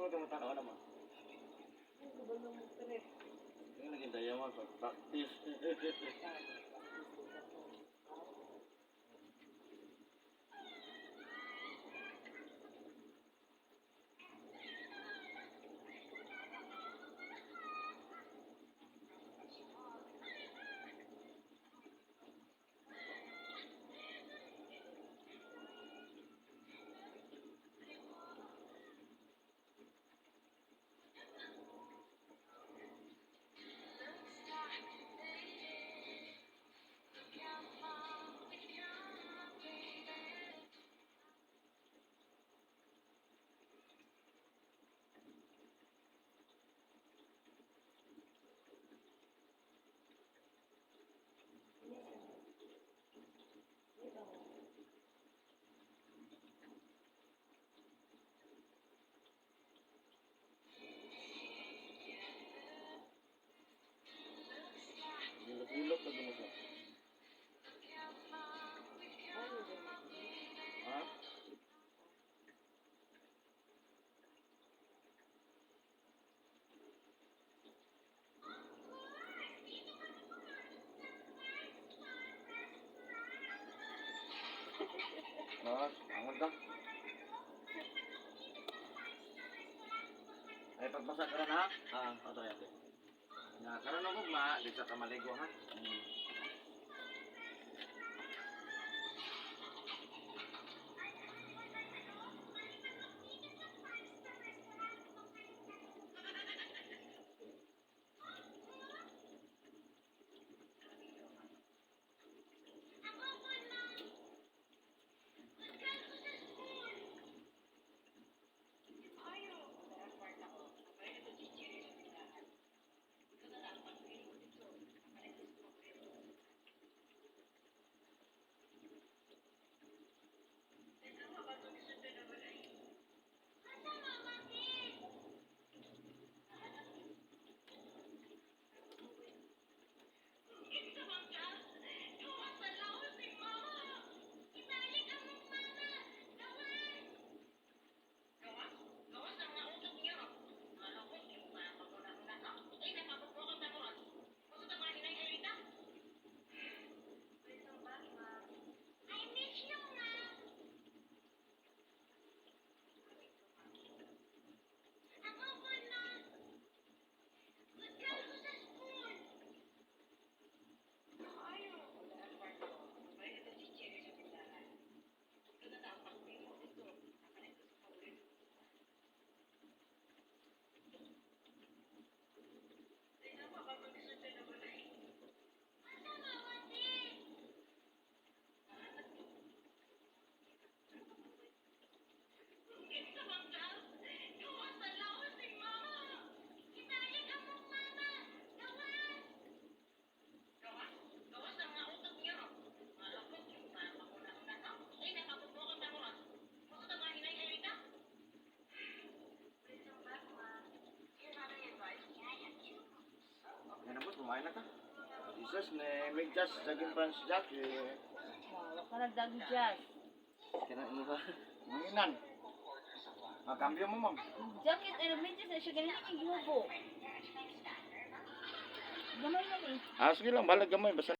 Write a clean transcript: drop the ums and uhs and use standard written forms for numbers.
magkamataon naman. Ini naging dayawan pag-practice. Ilog lagi mo siya. Ha? Mas, angon ka. Ay, pagpasa ka na ha? Oto yan. Karon na mo ma, di sa kamaligo ha. Kumain na ka. Jesus, may jazz, daging French jack. Wala ka na daging jazz. Kaya ano ba? Manginan. Makambyo mo, ma'am. Jacket, may jazz na siya. Ganyan yung yubo. Gamay lang eh. Sige lang, balag gamay. Basta